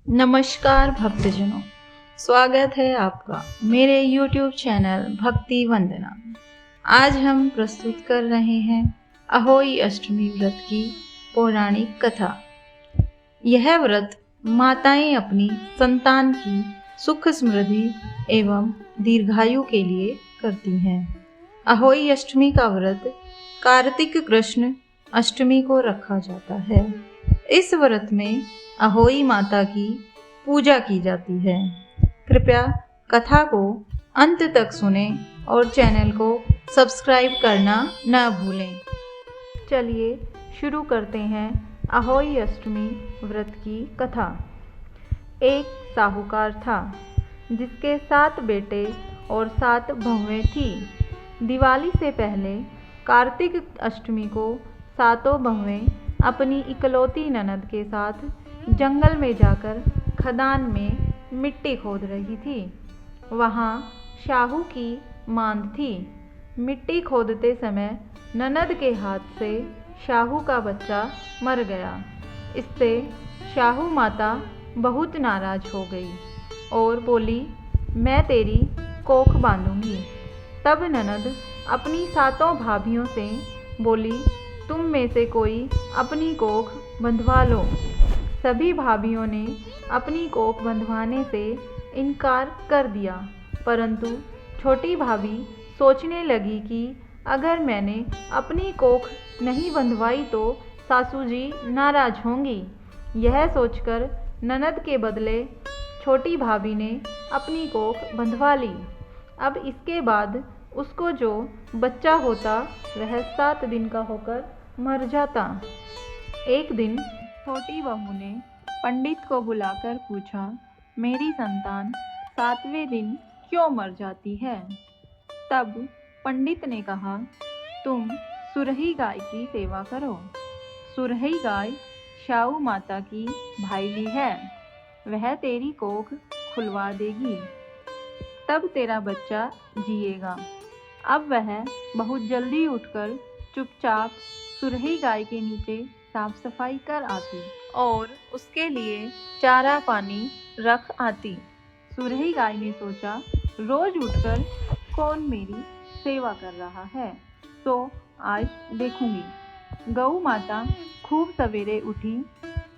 नमस्कार भक्तजनों, स्वागत है आपका मेरे YouTube चैनल भक्ति वंदना। आज हम प्रस्तुत कर रहे हैं अहोई अष्टमी व्रत की पौराणिक कथा। यह व्रत माताएं अपनी संतान की सुख समृद्धि एवं दीर्घायु के लिए करती हैं। अहोई अष्टमी का व्रत कार्तिक कृष्ण अष्टमी को रखा जाता है। इस व्रत में अहोई माता की पूजा की जाती है। कृपया कथा को अंत तक सुनें और चैनल को सब्सक्राइब करना न भूलें। चलिए शुरू करते हैं अहोई अष्टमी व्रत की कथा। एक साहूकार था जिसके 7 बेटे और 7 बहुएं थी। दिवाली से पहले कार्तिक अष्टमी को 7 बहुएं अपनी इकलौती ननद के साथ जंगल में जाकर खदान में मिट्टी खोद रही थी। वहाँ शाहू की मांद थी। मिट्टी खोदते समय ननद के हाथ से शाहू का बच्चा मर गया। इससे शाहू माता बहुत नाराज हो गई और बोली, मैं तेरी कोख बांधूंगी। तब ननद अपनी 7 भाभियों से बोली, तुम में से कोई अपनी कोख बंधवा लो। सभी भाभियों ने अपनी कोख बंधवाने से इनकार कर दिया, परंतु छोटी भाभी सोचने लगी कि अगर मैंने अपनी कोख नहीं बंधवाई तो सासू जी नाराज होंगी। यह सोचकर ननद के बदले छोटी भाभी ने अपनी कोख बंधवा ली। अब इसके बाद उसको जो बच्चा होता वह 7 दिन का होकर मर जाता। एक दिन छोटी बहू ने पंडित को बुलाकर पूछा, मेरी संतान 7वें दिन क्यों मर जाती है? तब पंडित ने कहा, तुम सुरही गाय की सेवा करो। सुरही गाय शाहू माता की भाईली है, वह तेरी कोख खुलवा देगी, तब तेरा बच्चा जिएगा। अब वह बहुत जल्दी उठकर चुपचाप सुरही गाय के नीचे साफ सफाई कर आती और उसके लिए चारा पानी रख आती। सुरही गाय ने सोचा, रोज उठकर कौन मेरी सेवा कर रहा है, तो आज देखूंगी। गऊ माता खूब सवेरे उठी,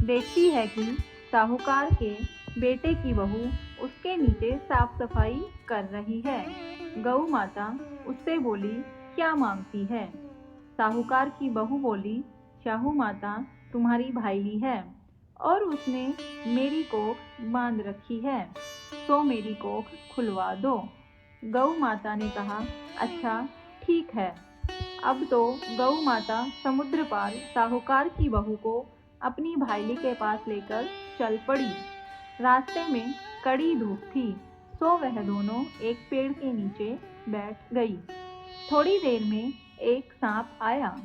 देखती है कि साहूकार के बेटे की बहू उसके नीचे साफ सफाई कर रही है। गऊ माता उससे बोली, क्या मांगती है? साहूकार की बहू बोली, शाहू माता तुम्हारी भाईली है और उसने मेरी कोख बांध रखी है, तो मेरी कोख खुलवा दो। गऊ माता ने कहा, अच्छा ठीक है। अब तो गऊ माता समुद्र पार साहूकार की बहू को अपनी भाईली के पास लेकर चल पड़ी। रास्ते में कड़ी धूप थी, सो वह दोनों एक पेड़ के नीचे बैठ गई। थोड़ी देर में एक सांप आया।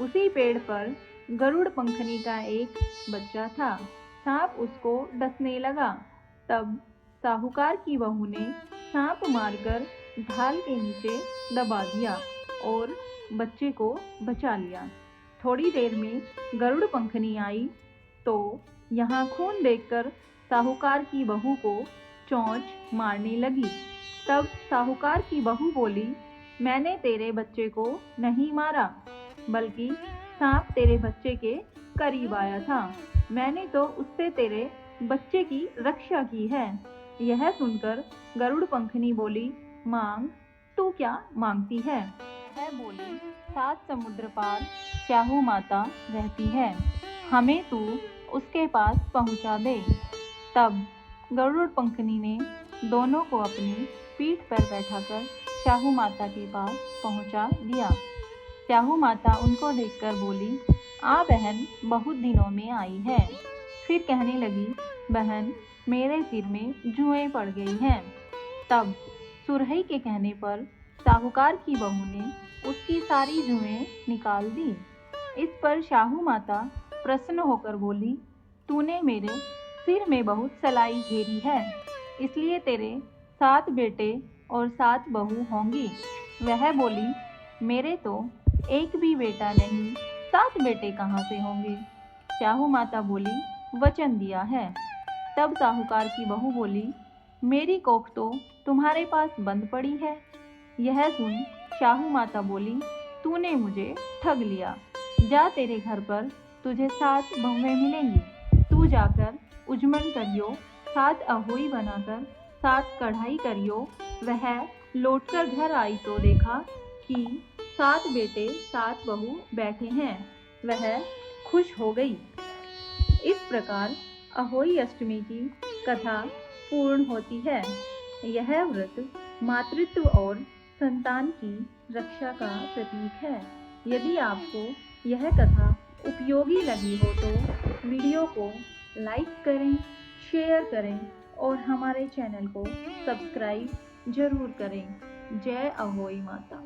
उसी पेड़ पर गरुड़ पंखनी का एक बच्चा था। सांप उसको डसने लगा। तब साहूकार की बहू ने सांप मारकर ढाल के नीचे दबा दिया और बच्चे को बचा लिया। थोड़ी देर में गरुड़ पंखनी आई तो यहाँ खून देखकर साहूकार की बहू को चोंच मारने लगी। तब साहूकार की बहू बोली, मैंने तेरे बच्चे को नहीं मारा, बल्कि सांप तेरे बच्चे के करीब आया था। मैंने तो उससे तेरे बच्चे की रक्षा की है। यह सुनकर गरुड़ पंखनी बोली, मांग, तू क्या मांगती है? वह बोली, 7 समुद्र पार शाहू माता रहती है, हमें तू उसके पास पहुंचा दे। तब गरुड़ पंखनी ने दोनों को अपनी पीठ पर बैठाकर शाहू माता के पास पहुंचा दिया। शाहू माता उनको देखकर बोली, आ बहन बहुत दिनों में आई है। फिर कहने लगी, बहन मेरे सिर में जुएं पड़ गई हैं। तब सुरही के कहने पर साहूकार की बहू ने उसकी सारी जुएं निकाल दी। इस पर शाहू माता प्रसन्न होकर बोली, तूने मेरे सिर में बहुत सलाई घेरी है, इसलिए तेरे 7 बेटे और 7 बहू होंगी। वह बोली, मेरे तो एक भी बेटा नहीं, 7 बेटे कहाँ से होंगे? शाहू माता बोली, वचन दिया है। तब साहूकार की बहू बोली, मेरी कोख तो तुम्हारे पास बंद पड़ी है। यह सुन शाहू माता बोली, तूने मुझे ठग लिया। जा, तेरे घर पर तुझे 7 बहुएं मिलेंगी। तू जाकर उजमन करियो, 7 अहोई बनाकर 7 कढ़ाई करियो। वह लौटकर घर आई तो देखा कि 7 बेटे 7 बहू बैठे हैं। वह खुश हो गई। इस प्रकार अहोई अष्टमी की कथा पूर्ण होती है। यह व्रत मातृत्व और संतान की रक्षा का प्रतीक है। यदि आपको यह कथा उपयोगी लगी हो तो वीडियो को लाइक करें, शेयर करें और हमारे चैनल को सब्सक्राइब जरूर करें। जय अहोई माता।